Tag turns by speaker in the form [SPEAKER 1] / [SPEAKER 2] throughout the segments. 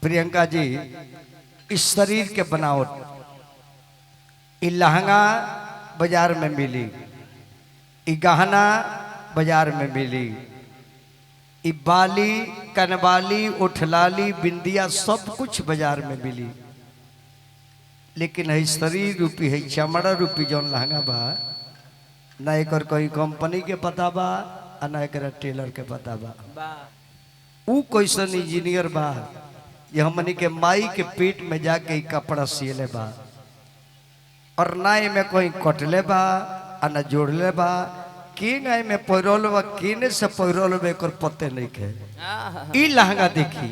[SPEAKER 1] प्रियंका जी इस शरीर के बनावट इ लहंगा बाजार में मिली, इ गहना बाजार में मिली, इ बाली कनबाली उठलाली बिंदिया सब कुछ बाजार में मिली, लेकिन है शरीर रूपी है चमड़ा रूपी जौन लहंगा बा ना एक कोई कंपनी के पता बा आ ना एक टेलर के पता बा। ऊ कैसन इंजीनियर बा ये हमनी के माई के पेट में जाके कपड़ा सिले बा और ना में कोई कटले बा आ ना जोड़ले बा किंग में पैरोल बा किने से पैरोल में एक पत्ते नहीं खे। ई लहंगा देखी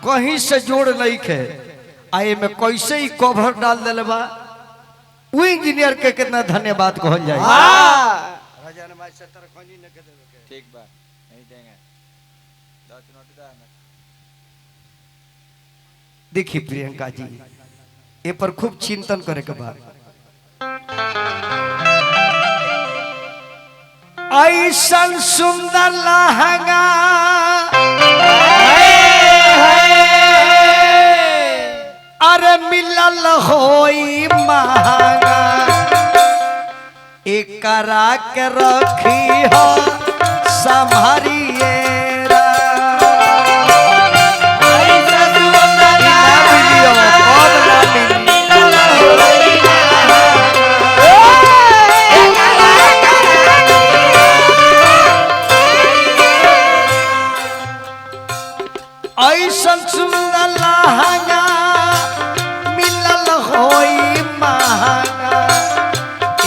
[SPEAKER 1] कहीं से जोड़ नहीं खे आए में कैसे ही कवर डाल दिले बा। वो इंजीनियर के कितना धन्यवाद कहल जाए।
[SPEAKER 2] ठीक बा नहीं देंगे
[SPEAKER 1] देखिए प्रियंका जी ये पर खूब चिंतन करे के बाद ऐसन सुंदर लहंगा अरे मिलल होई महंगा एकरा के रखी हो संभारिए ऐसन सुंदर लहंगा मिलल होई महंगा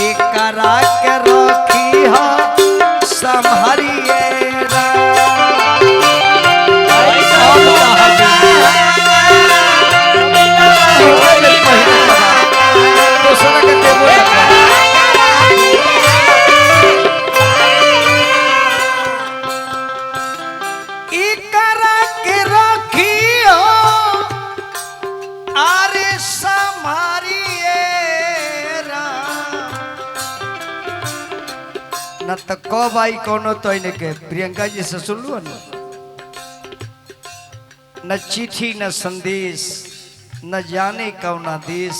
[SPEAKER 1] एकरा के रखी हो संभारिए न तो कब आई कोनो तो के प्रियंका जी से सुन लो न चिट्ठी न संदेश न जाने कौना देश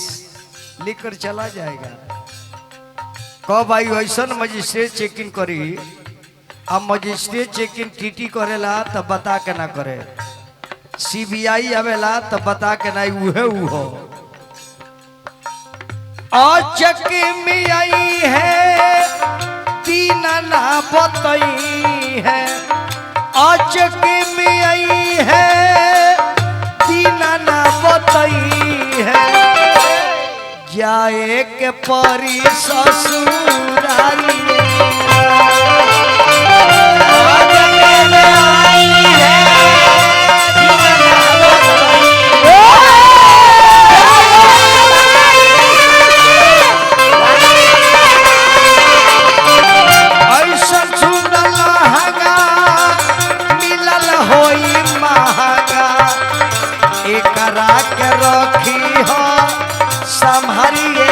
[SPEAKER 1] लेकर चला जाएगा। कब आई ऐसा मजिस्ट्रेट चेकिंग करी अब मजिस्ट्रेट चेकिंग टीटी करेला तो बता के ना करे, सीबीआई आवेला तो बता के ना उहे उहो अचक में आई है तीन ना बतई है अचक में आई है तीन ना बतई है जाए के परी ससुरारी एकरा के रखी हो संभारिए।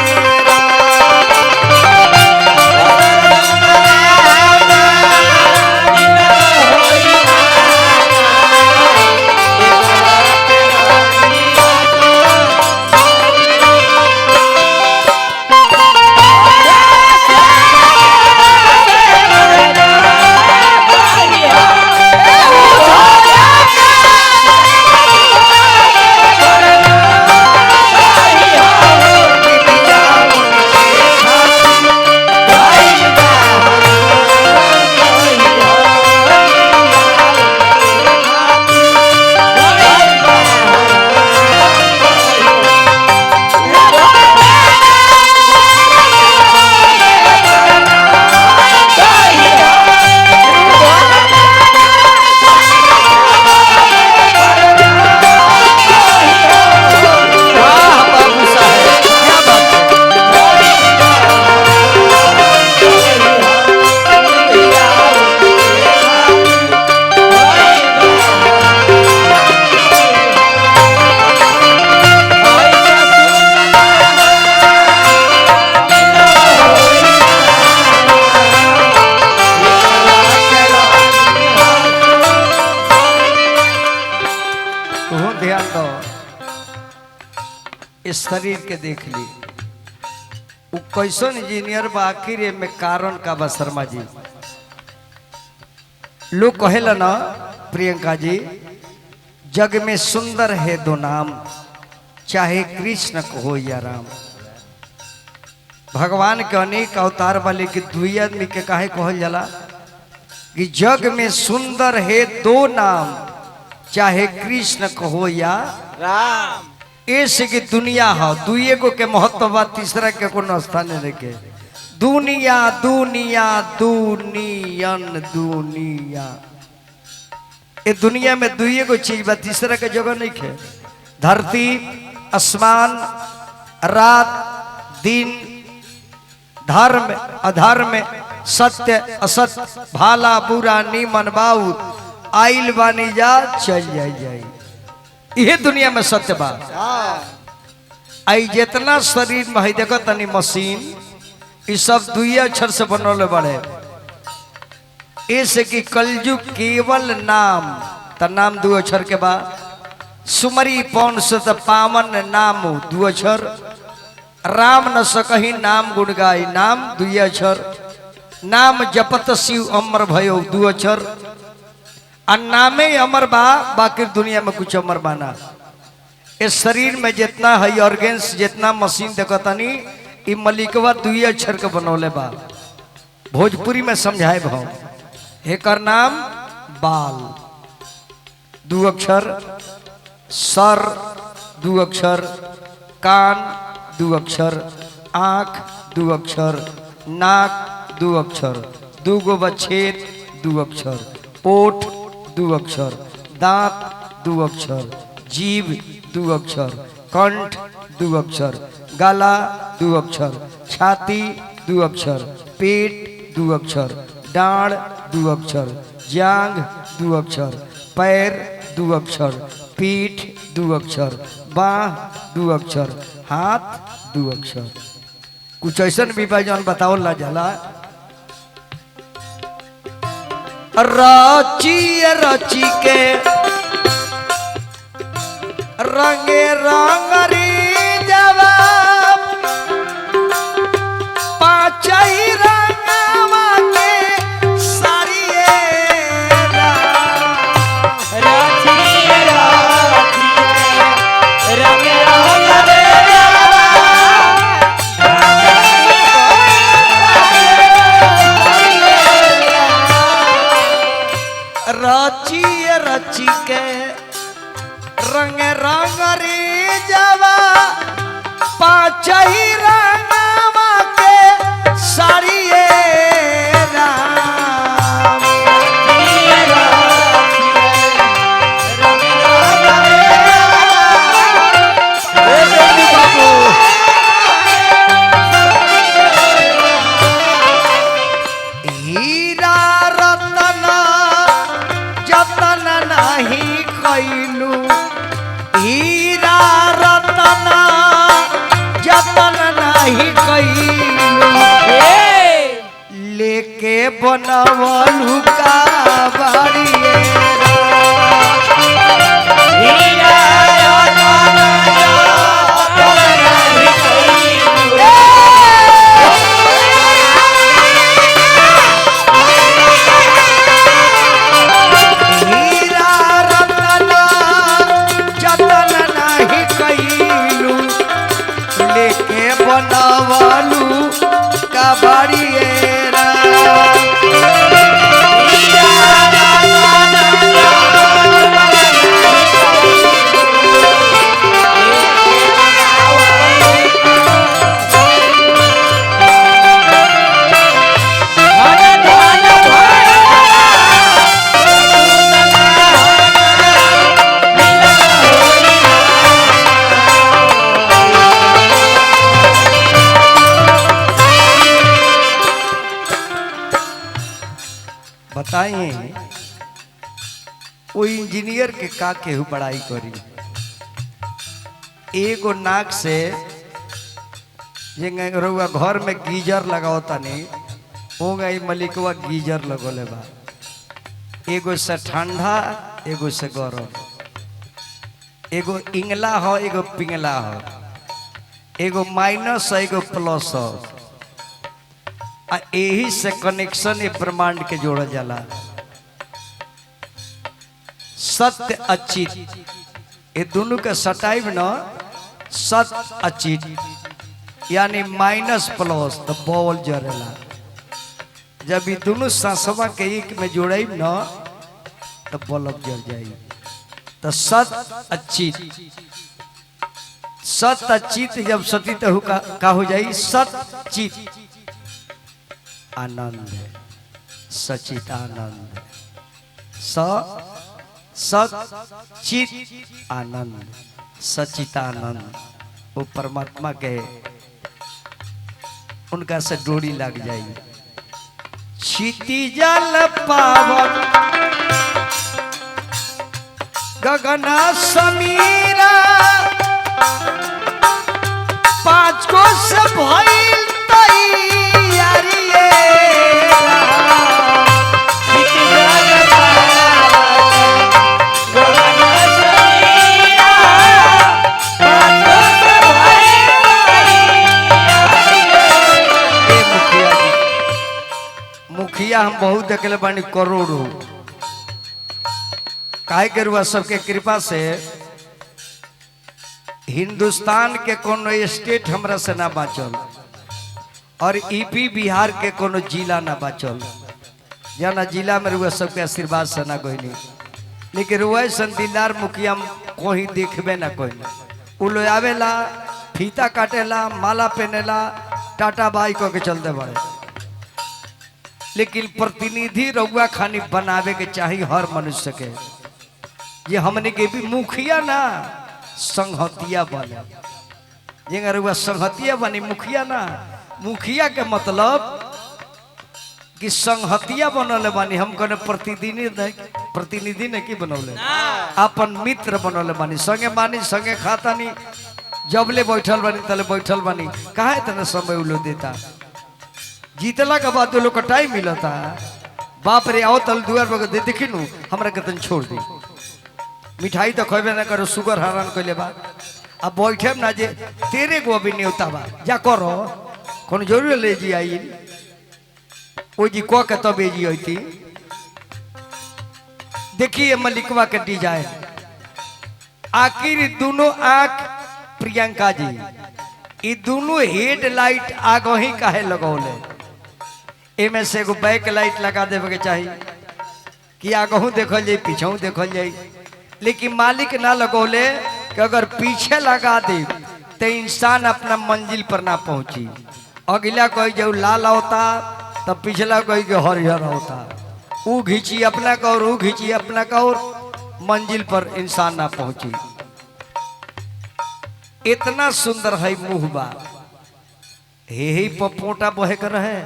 [SPEAKER 1] ध्यान दो, इस शरीर के देख ली वो कैसन इंजीनियर बा, आखिर में कारण का बा शर्मा जी। लोग कहेला ना प्रियंका जी, जग में सुंदर है दो नाम, चाहे कृष्ण को हो या राम। भगवान के अनेक अवतार वाले के दुई आदमी के काहे कहल जाला कि जग में सुंदर है दो नाम, चाहे कृष्ण को हो या
[SPEAKER 2] राम।
[SPEAKER 1] ऐसे की दुनिया हो दुइये को के महत्व बा, तीसरा के कोनो स्थान नहीं रखे। दुनिया दुनिया दुनियन दुनिया, ये दुनिया में दुइये को चीज बा, तीसरा के जगह नहीं खे। धरती आसमान रात दिन, धर्म अधर्म, सत्य असत्य, भाला बुरा नीमन बाउत, आइल बानी जा चल जाई, यह दुनिया में सत्य बात। आई जितना शरीर में है देखो तनी मशीन, ये सब दुई अक्षर से बनल बड़े। ऐसे कि कलयुग केवल नाम, त नाम दो अक्षर के बाद सुमरी पौन से पावन नाम दो अक्षर, राम न सकही नाम गुण गाय नाम दुई अक्षर, नाम जपत शिव अमर भयो दो अक्षर। नामे अमर बा, बाकी दुनिया में कुछ अमर बाना। इस शरीर में जितना है ऑर्गेन्स, जितना मशीन देखतानी, ई मलिकवा दुई अक्षर के बनौले बा। भोजपुरी में समझाए भाव, एकर नाम बाल दो अक्षर, सर दो अक्षर, कान दो अक्षर, आँख दो अक्षर, नाक दो अक्षर, दूगो बछेद दो अक्षर, ओठ दो अक्षर, दांत दो अक्षर, जीभ दो अक्षर, कंठ दो अक्षर, गला दो अक्षर, छाती दो अक्षर, पेट दो अक्षर, डांड दो अक्षर, जांघ दो अक्षर, पैर दो अक्षर, पीठ दो अक्षर, बाह दो अक्षर, हाथ दो अक्षर। कुछ ऐसा भी भाई जान बताओ ला जाला। रची रची के रंगे रंगरी जवाब, पाँच ही रंगवा के साड़िए
[SPEAKER 2] राची राची रंग रंग
[SPEAKER 1] रची रची के रंग रंग रे जवा, पाँच ही रंगवा के साड़िए राम। हीरा रतन जतन नहीं कैलू, हीरा रतन जतन नहीं कैलू, लेके बनवलू का बाड़िए बनवालू का बाड़िए बताइए वो इंजीनियर के का केहू पढ़ाई करी। एगो नाक से रउआ घर में गीजर लगाओ तनी, हो गई मलिकवा गीजर लगोले बा, एगो से ठंडा एगो से गरम, एगो इंगला हो एगो पिंगला हो, एगो माइनस है एगो प्लस हो, आ यही से कनेक्शन ये ब्रह्मांड के जोड़ा जाला। सत्य अचित ये दोनों के सटाइब न सत्य अचित यानी माइनस प्लस तो बॉल जरेला। जब ये दोनों सांसवा के एक में जोड़ाइब न तो बल्ब जल जाई। तो सत्य अचित, सत्य अचित जब सतित हो का हो जाई सचित आनंद, सचित आनंद, सचित आनंद, सचितानंद वो परमात्मा के उनका से डोरी लग जाई। क्षिति जल पावन गगन समीरा पांच को से भइल तैयारिये। मुखिया हम बहुत देखले बानी करोड़ों, काहे के रुआ सबके कृपा से हिंदुस्तान के कोनो स्टेट हमरा से ना बाचल और ईपी बिहार के कोनो जिला ना बाचल। जाना जिला में रुआ सबके आशीर्वाद से ना कोई नहीं, लेकिन रुआ संदिलदार मुखिया कोई देखबे ना कोई। उ लोग आवेला फीता काटेला माला पहनेला टाटा बाई को के चलते बड़े, लेकिन प्रतिनिधि रउआ खानी बनावे के चाहिए हर मनुष्य के। ये हमने के भी मुखिया ना संहतिया बने, जिंगा रउआ संहतिया बनी मुखिया ना। मुखिया के मतलब कि संहतिया बनौले बानी, हम कने प्रतिनिधि ने की बनौले अपन मित्र बनौले बानी, संगे बानी संगे खातानी, जबले बैठल बानी तले बैठल बानी। काहे इतना समय उलो देता, जीतला के बाद लोग का टाइम मिलता। बाप रे आओ तल दुआर पर दे देखी नु हमरा के तन छोड़ दी, मिठाई तो खबे ना करो, शुगर हरान कइले बा। अब बैठे ना जे तेरे को अभी न्योता बा जा करो कौन जरूर ले जी आई ओ जी को के तबे जी होती। देखिए मलिकवा के डिजाइन, आखिर दोनों आंख प्रियंका जी ये दोनों हेडलाइट आगो ही काहे लगौले। एमे से एगो बैक लाइट लगा देवे के चाहिए कि आगहू देखल जाए पीछू देखल जाए, लेकिन मालिक ना लगौले कि अगर पीछे लगा दे तो इंसान अपना मंजिल पर ना पहुंची। अगला कोई जो लाल होता तब पिछला कोई जो हरिहर होता, वो घींची अपना का और वो घींची अपना का और मंजिल पर इंसान ना पहुंची। इतना सुंदर है मुहबा, हे पपोटा बहे कर रहे।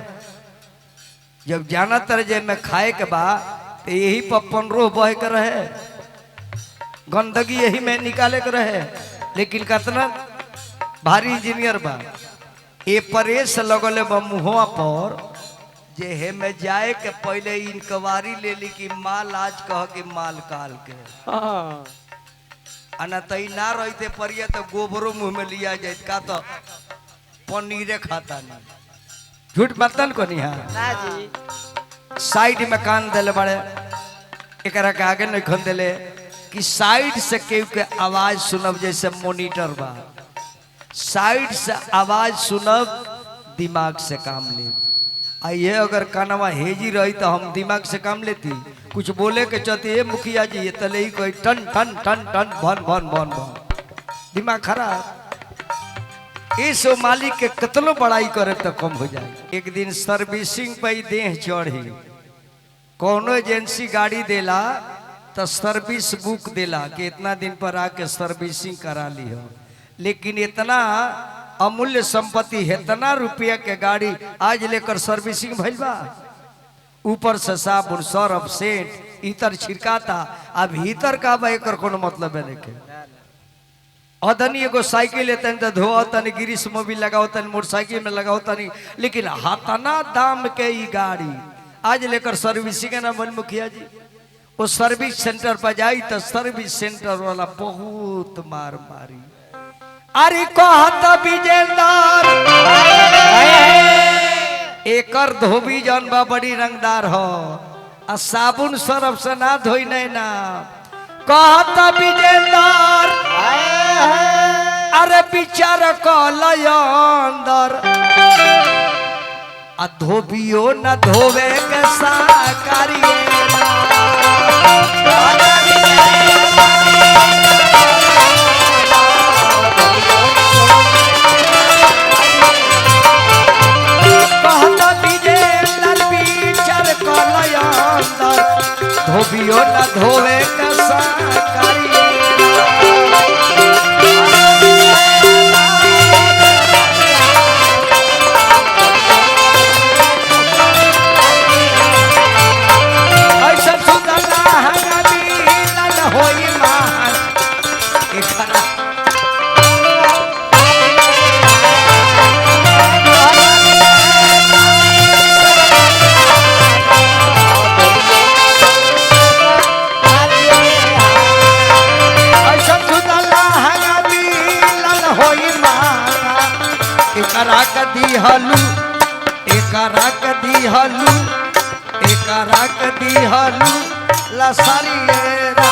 [SPEAKER 1] जब जाना तरजे में खाए के बाद तो यही पर 15 बहे कर रहे, गंदगी यही में निकाले कर रहे। लेकिन कितना भारी इंजीनियर बा, ये परेश लगले बा मुहवा पर जे हे में जाए के पहले इंक्वायरी ले ली कि माल आज कह के माल काल के अना तई ना रहते परिया तो गोबरो मुंह में लिया जाए का तो पनीरे खाता नहीं। झूठ मतन को नहीं
[SPEAKER 2] ना जी,
[SPEAKER 1] साइड में कान दिले बड़े एकरा के आगे नहीं खन दिले कि साइड से केहू के आवाज सुनब, जैसे मॉनिटर बा साइड से आवाज सुनब दिमाग से काम ले। आइए अगर कानवा हेजी रही तो हम दिमाग से काम लेती, कुछ बोले के चलते ये मुखिया जी ये तले ही कोई टन टन टन टन भन भन भन भन, दिमाग खराब। इस मालिक के कितनो बड़ाई करे तो कम हो जाए। एक दिन सर्विसिंग पे देह चढ़ी, कोनो एजेंसी गाड़ी देला तो सर्विस बुक देला कि इतना दिन पर आके सर्विसिंग करा ली हो, लेकिन इतना अमूल्य संपत्ति इतना रुपया के गाड़ी आज लेकर सर्विसिंग भइल बा। ऊपर से साबुन सरफ सेंट इतर छिड़काता, अब भीतर का बा एकर कोनो मतलब है देखे। अदनी एगो साइकिल लेते तो धो तनी गिरीश मोबिल लगाओ तनी मोटरसाइकिल में लगाओ तनी, लेकिन हाथाना दाम के ई गाड़ी आज लेकर सर्विसिंग ना बन मुखिया जी। वो सर्विस सेंटर पर जाई तो सर्विस सेंटर वाला बहुत मार मारी। अरे कहता विजेंदर एकर धोबी जौन बा बड़ी रंगदार हो आ साबुन सरफ से ना धोई नहीं ना। कहता विजेंदर अरे विचार कलयंदर आ धोबियो न धोवे के साकारिए धोबियो न धोवे कसा करिए ऐसा सुंदर लहंगा मिलन होई महान एकरा एकरा कदी हलू लसरिए रा